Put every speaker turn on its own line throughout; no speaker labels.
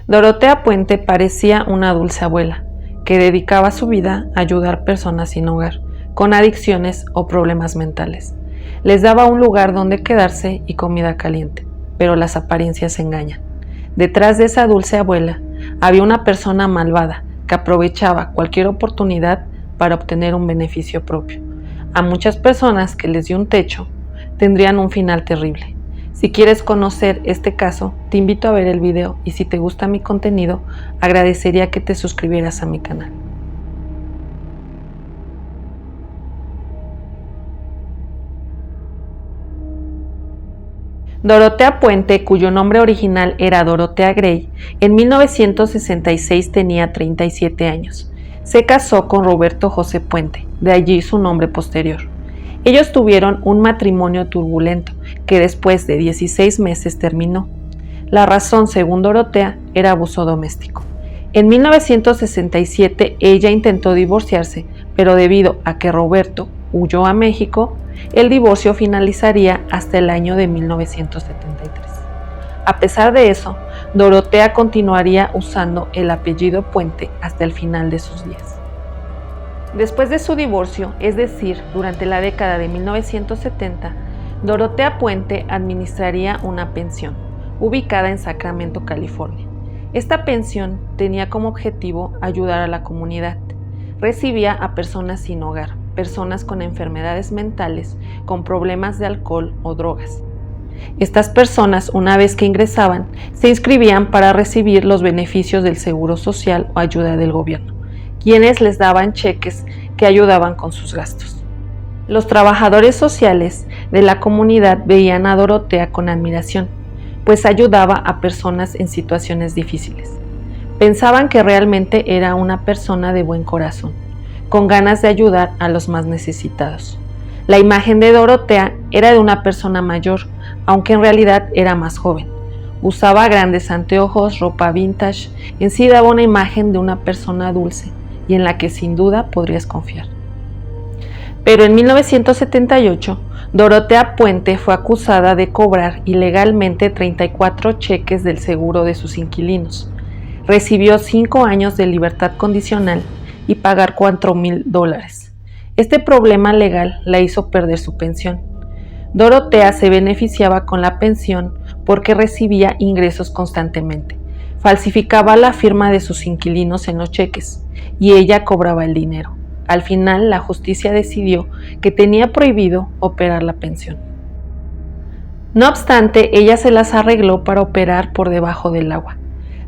Dorotea Puente parecía una dulce abuela, que dedicaba su vida a ayudar personas sin hogar, con adicciones o problemas mentales. Les daba un lugar donde quedarse y comida caliente, pero las apariencias engañan. Detrás de esa dulce abuela había una persona malvada que aprovechaba cualquier oportunidad para obtener un beneficio propio. A muchas personas que les dio un techo tendrían un final terrible. Si quieres conocer este caso, te invito a ver el video y si te gusta mi contenido, agradecería que te suscribieras a mi canal. Dorotea Puente, cuyo nombre original era Dorotea Gray, en 1966 tenía 37 años. Se casó con Roberto José Puente, de allí su nombre posterior. Ellos tuvieron un matrimonio turbulento que después de 16 meses terminó. La razón, según Dorotea, era abuso doméstico. En 1967 ella intentó divorciarse, pero debido a que Roberto huyó a México, el divorcio finalizaría hasta el año de 1973. A pesar de eso, Dorotea continuaría usando el apellido Puente hasta el final de sus días. Después de su divorcio, es decir, durante la década de 1970, Dorotea Puente administraría una pensión, ubicada en Sacramento, California. Esta pensión tenía como objetivo ayudar a la comunidad. Recibía a personas sin hogar, personas con enfermedades mentales, con problemas de alcohol o drogas. Estas personas, una vez que ingresaban, se inscribían para recibir los beneficios del Seguro Social o ayuda del gobierno, quienes les daban cheques que ayudaban con sus gastos. Los trabajadores sociales de la comunidad veían a Dorotea con admiración, pues ayudaba a personas en situaciones difíciles. Pensaban que realmente era una persona de buen corazón, con ganas de ayudar a los más necesitados. La imagen de Dorotea era de una persona mayor, aunque en realidad era más joven. Usaba grandes anteojos, ropa vintage, en sí daba una imagen de una persona dulce y en la que sin duda podrías confiar. Pero en 1978, Dorotea Puente fue acusada de cobrar ilegalmente 34 cheques del seguro de sus inquilinos. Recibió 5 años de libertad condicional y pagar $4,000. Este problema legal la hizo perder su pensión. Dorotea se beneficiaba con la pensión porque recibía ingresos constantemente. Falsificaba la firma de sus inquilinos en los cheques y ella cobraba el dinero. Al final, la justicia decidió que tenía prohibido operar la pensión. No obstante, ella se las arregló para operar por debajo del agua.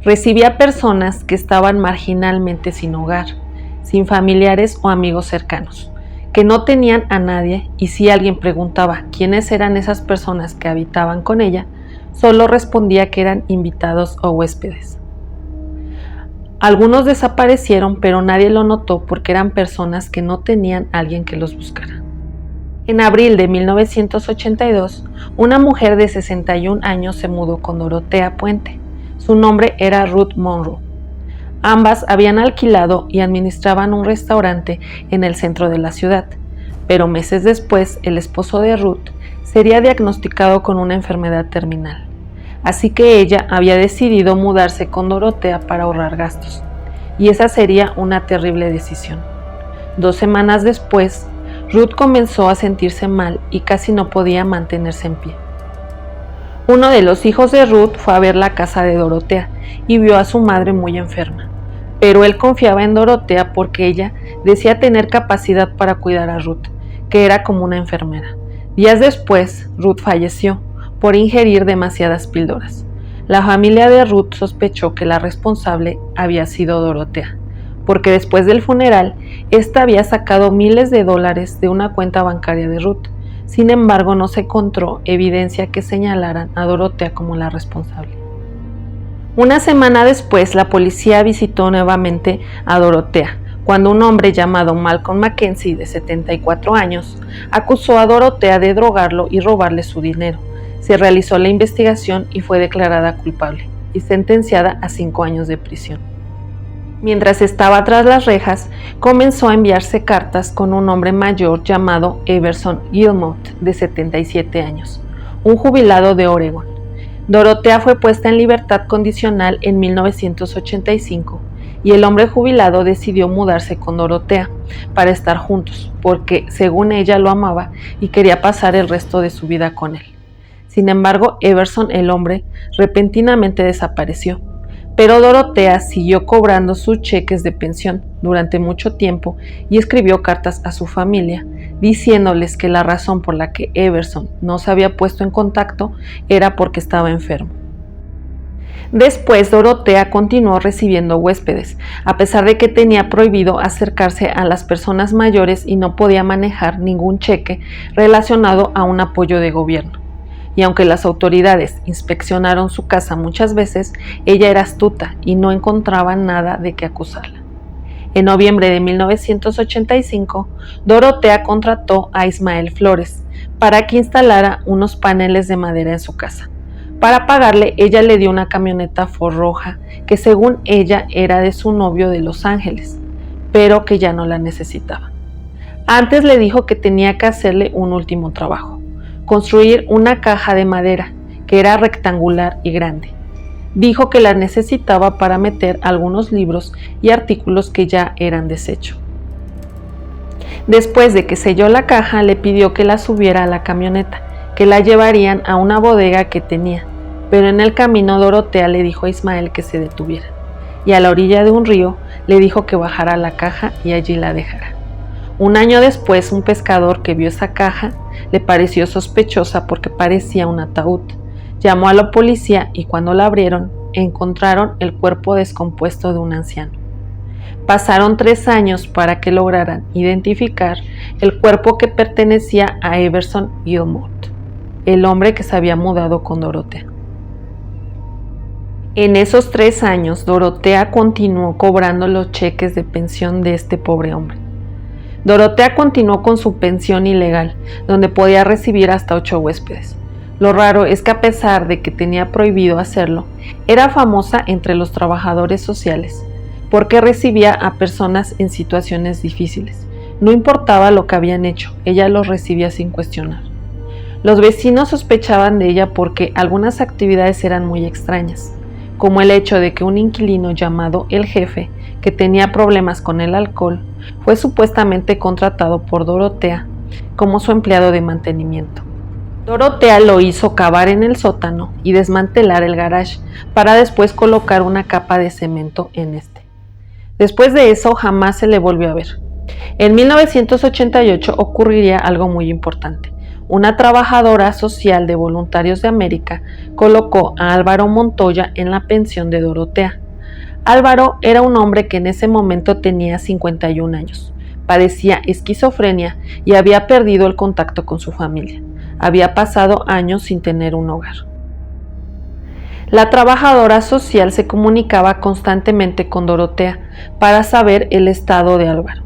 Recibía personas que estaban marginalmente sin hogar, sin familiares o amigos cercanos, que no tenían a nadie, y si alguien preguntaba quiénes eran esas personas que habitaban con ella, solo respondía que eran invitados o huéspedes. Algunos desaparecieron, pero nadie lo notó porque eran personas que no tenían a alguien que los buscara. En abril de 1982, una mujer de 61 años se mudó con Dorotea Puente. Su nombre era Ruth Monroe. Ambas habían alquilado y administraban un restaurante en el centro de la ciudad, pero meses después el esposo de Ruth sería diagnosticado con una enfermedad terminal. Así que ella había decidido mudarse con Dorotea para ahorrar gastos, y esa sería una terrible decisión. 2 semanas después, Ruth comenzó a sentirse mal y casi no podía mantenerse en pie. Uno de los hijos de Ruth fue a ver la casa de Dorotea y vio a su madre muy enferma, pero él confiaba en Dorotea porque ella decía tener capacidad para cuidar a Ruth, que era como una enfermera. Días después, Ruth falleció por ingerir demasiadas píldoras. La familia de Ruth sospechó que la responsable había sido Dorotea, porque después del funeral, ésta había sacado miles de dólares de una cuenta bancaria de Ruth. Sin embargo, no se encontró evidencia que señalaran a Dorotea como la responsable. Una semana después, la policía visitó nuevamente a Dorotea, cuando un hombre llamado Malcolm Mackenzie, de 74 años, acusó a Dorotea de drogarlo y robarle su dinero. Se realizó la investigación y fue declarada culpable y sentenciada a 5 años de prisión. Mientras estaba tras las rejas, comenzó a enviarse cartas con un hombre mayor llamado Everson Gilmore, de 77 años, un jubilado de Oregon. Dorotea fue puesta en libertad condicional en 1985 y el hombre jubilado decidió mudarse con Dorotea para estar juntos, porque según ella lo amaba y quería pasar el resto de su vida con él. Sin embargo, Everson, el hombre, repentinamente desapareció, pero Dorotea siguió cobrando sus cheques de pensión durante mucho tiempo y escribió cartas a su familia diciéndoles que la razón por la que Everson no se había puesto en contacto era porque estaba enfermo. Después, Dorotea continuó recibiendo huéspedes, a pesar de que tenía prohibido acercarse a las personas mayores y no podía manejar ningún cheque relacionado a un apoyo de gobierno. Y aunque las autoridades inspeccionaron su casa muchas veces, ella era astuta y no encontraban nada de qué acusarla. En noviembre de 1985, Dorotea contrató a Ismael Flores para que instalara unos paneles de madera en su casa. Para pagarle, ella le dio una camioneta Ford roja que según ella era de su novio de Los Ángeles, pero que ya no la necesitaba. Antes le dijo que tenía que hacerle un último trabajo: construir una caja de madera que era rectangular y grande. Dijo que la necesitaba para meter algunos libros y artículos que ya eran desecho. Después de que selló la caja, le pidió que la subiera a la camioneta, que la llevarían a una bodega que tenía, pero en el camino Dorotea le dijo a Ismael que se detuviera, y a la orilla de un río le dijo que bajara la caja y allí la dejara. Un año después, un pescador que vio esa caja le pareció sospechosa porque parecía un ataúd. Llamó a la policía y cuando la abrieron, encontraron el cuerpo descompuesto de un anciano. Pasaron 3 años para que lograran identificar el cuerpo que pertenecía a Everson Gilmore, el hombre que se había mudado con Dorotea. En esos 3 años, Dorotea continuó cobrando los cheques de pensión de este pobre hombre. Dorotea continuó con su pensión ilegal, donde podía recibir hasta 8 huéspedes. Lo raro es que a pesar de que tenía prohibido hacerlo, era famosa entre los trabajadores sociales, porque recibía a personas en situaciones difíciles. No importaba lo que habían hecho, ella los recibía sin cuestionar. Los vecinos sospechaban de ella porque algunas actividades eran muy extrañas, como el hecho de que un inquilino llamado El Jefe, que tenía problemas con el alcohol, fue supuestamente contratado por Dorotea como su empleado de mantenimiento. Dorotea lo hizo cavar en el sótano y desmantelar el garage para después colocar una capa de cemento en este. Después de eso jamás se le volvió a ver. En 1988 ocurriría algo muy importante. Una trabajadora social de Voluntarios de América colocó a Álvaro Montoya en la pensión de Dorotea. Álvaro era un hombre que en ese momento tenía 51 años, padecía esquizofrenia y había perdido el contacto con su familia. Había pasado años sin tener un hogar. La trabajadora social se comunicaba constantemente con Dorotea para saber el estado de Álvaro.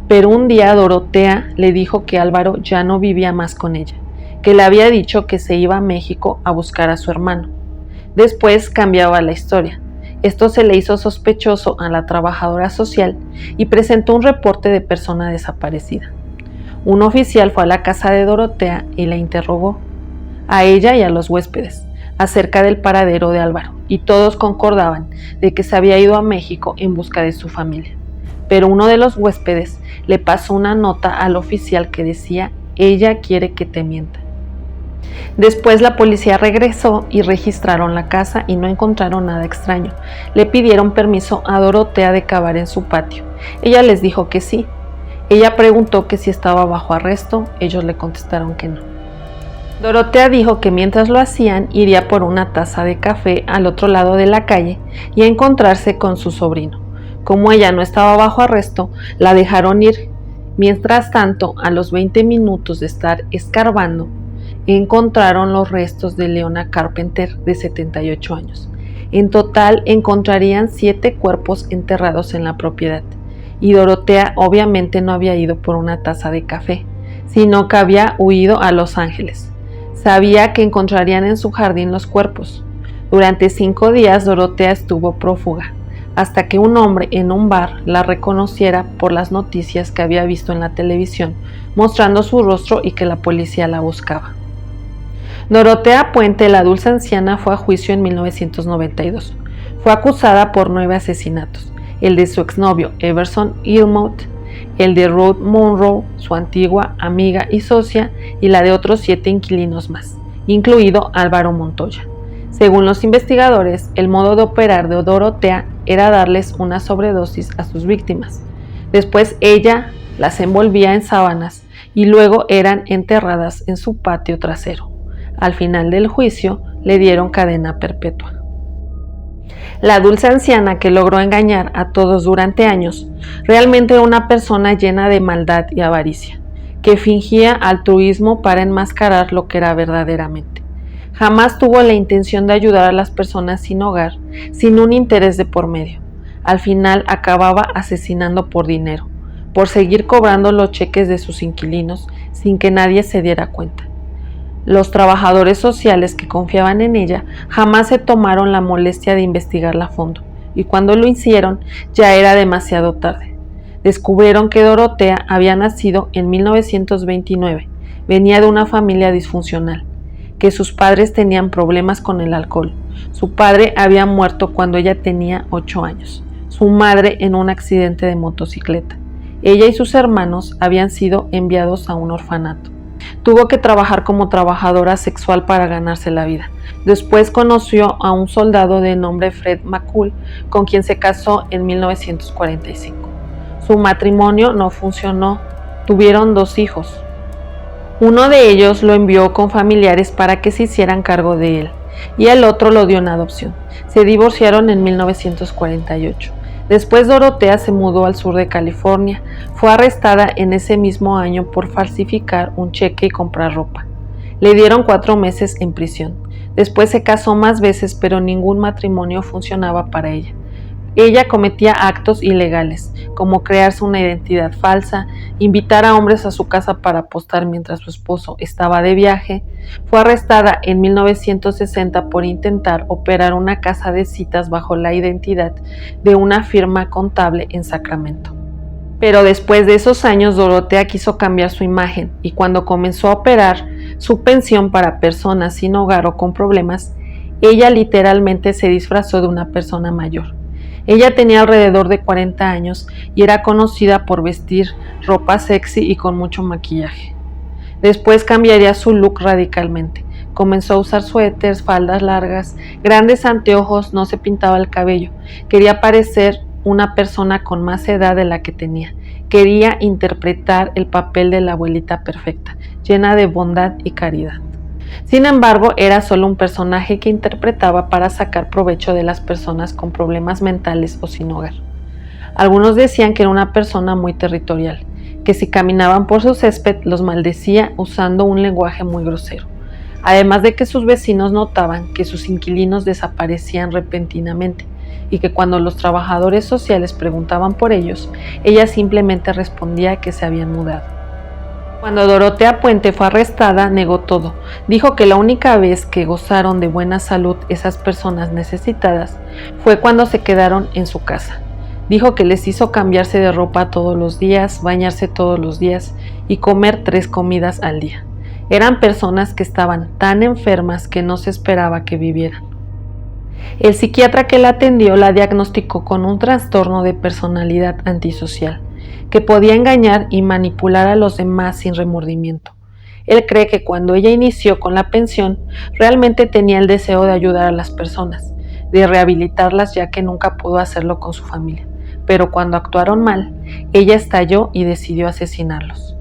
Pero un día Dorotea le dijo que Álvaro ya no vivía más con ella, que le había dicho que se iba a México a buscar a su hermano. Después cambiaba la historia. Esto se le hizo sospechoso a la trabajadora social y presentó un reporte de persona desaparecida. Un oficial fue a la casa de Dorotea y la interrogó, a ella y a los huéspedes, acerca del paradero de Álvaro, y todos concordaban de que se había ido a México en busca de su familia. Pero uno de los huéspedes le pasó una nota al oficial que decía, ella quiere que te mienta. Después la policía regresó y registraron la casa y no encontraron nada extraño. Le pidieron permiso a Dorotea de cavar en su patio. Ella les dijo que sí. Ella preguntó que si estaba bajo arresto, ellos le contestaron que no. Dorotea dijo que mientras lo hacían iría por una taza de café al otro lado de la calle y a encontrarse con su sobrino. Como ella no estaba bajo arresto, la dejaron ir. Mientras tanto, a los 20 minutos de estar escarbando, encontraron los restos de Leona Carpenter, de 78 años. En total, encontrarían 7 cuerpos enterrados en la propiedad. Y Dorotea obviamente no había ido por una taza de café, sino que había huido a Los Ángeles. Sabía que encontrarían en su jardín los cuerpos. Durante 5 días Dorotea estuvo prófuga, hasta que un hombre en un bar la reconociera por las noticias que había visto en la televisión, mostrando su rostro y que la policía la buscaba. Dorotea Puente, la dulce anciana, fue a juicio en 1992. Fue acusada por 9 asesinatos, el de su exnovio Everson Ilmouth, el de Ruth Monroe, su antigua amiga y socia, y la de otros 7 inquilinos más, incluido Álvaro Montoya. Según los investigadores, el modo de operar de Dorotea era darles una sobredosis a sus víctimas. Después ella las envolvía en sábanas y luego eran enterradas en su patio trasero. Al final del juicio le dieron cadena perpetua. La dulce anciana, que logró engañar a todos durante años, realmente era una persona llena de maldad y avaricia, que fingía altruismo para enmascarar lo que era verdaderamente. Jamás tuvo la intención de ayudar a las personas sin hogar, sin un interés de por medio. Al final acababa asesinando por dinero, por seguir cobrando los cheques de sus inquilinos sin que nadie se diera cuenta. Los trabajadores sociales que confiaban en ella jamás se tomaron la molestia de investigarla a fondo, y cuando lo hicieron ya era demasiado tarde. Descubrieron que Dorotea había nacido en 1929, venía de una familia disfuncional, que sus padres tenían problemas con el alcohol. Su padre había muerto cuando ella tenía 8 años, su madre en un accidente de motocicleta. Ella y sus hermanos habían sido enviados a un orfanato. Tuvo que trabajar como trabajadora sexual para ganarse la vida. Después conoció a un soldado de nombre Fred McCool, con quien se casó en 1945. Su matrimonio no funcionó. Tuvieron 2 hijos. Uno de ellos lo envió con familiares para que se hicieran cargo de él, y el otro lo dio en adopción. Se divorciaron en 1948. Después Dorotea se mudó al sur de California. Fue arrestada en ese mismo año por falsificar un cheque y comprar ropa. Le dieron 4 meses en prisión. Después se casó más veces, pero ningún matrimonio funcionaba para ella. Ella cometía actos ilegales, como crearse una identidad falsa, invitar a hombres a su casa para apostar mientras su esposo estaba de viaje. Fue arrestada en 1960 por intentar operar una casa de citas bajo la identidad de una firma contable en Sacramento. Pero después de esos años, Dorotea quiso cambiar su imagen, y cuando comenzó a operar su pensión para personas sin hogar o con problemas, ella literalmente se disfrazó de una persona mayor. Ella tenía alrededor de 40 años y era conocida por vestir ropa sexy y con mucho maquillaje. Después cambiaría su look radicalmente. Comenzó a usar suéteres, faldas largas, grandes anteojos, no se pintaba el cabello. Quería parecer una persona con más edad de la que tenía. Quería interpretar el papel de la abuelita perfecta, llena de bondad y caridad. Sin embargo, era solo un personaje que interpretaba para sacar provecho de las personas con problemas mentales o sin hogar. Algunos decían que era una persona muy territorial, que si caminaban por su césped los maldecía usando un lenguaje muy grosero. Además de que sus vecinos notaban que sus inquilinos desaparecían repentinamente y que cuando los trabajadores sociales preguntaban por ellos, ella simplemente respondía que se habían mudado. Cuando Dorotea Puente fue arrestada, negó todo. Dijo que la única vez que gozaron de buena salud esas personas necesitadas fue cuando se quedaron en su casa. Dijo que les hizo cambiarse de ropa todos los días, bañarse todos los días y comer 3 comidas al día. Eran personas que estaban tan enfermas que no se esperaba que vivieran. El psiquiatra que la atendió la diagnosticó con un trastorno de personalidad antisocial, que podía engañar y manipular a los demás sin remordimiento. Él cree que cuando ella inició con la pensión, realmente tenía el deseo de ayudar a las personas, de rehabilitarlas, ya que nunca pudo hacerlo con su familia. Pero cuando actuaron mal, ella estalló y decidió asesinarlos.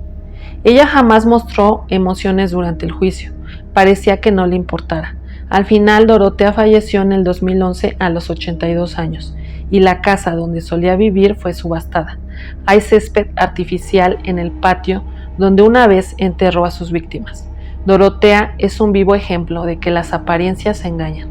Ella jamás mostró emociones durante el juicio. Parecía que no le importara. Al final, Dorotea falleció en el 2011 a los 82 años, y la casa donde solía vivir fue subastada. Hay césped artificial en el patio donde una vez enterró a sus víctimas. Dorotea es un vivo ejemplo de que las apariencias engañan.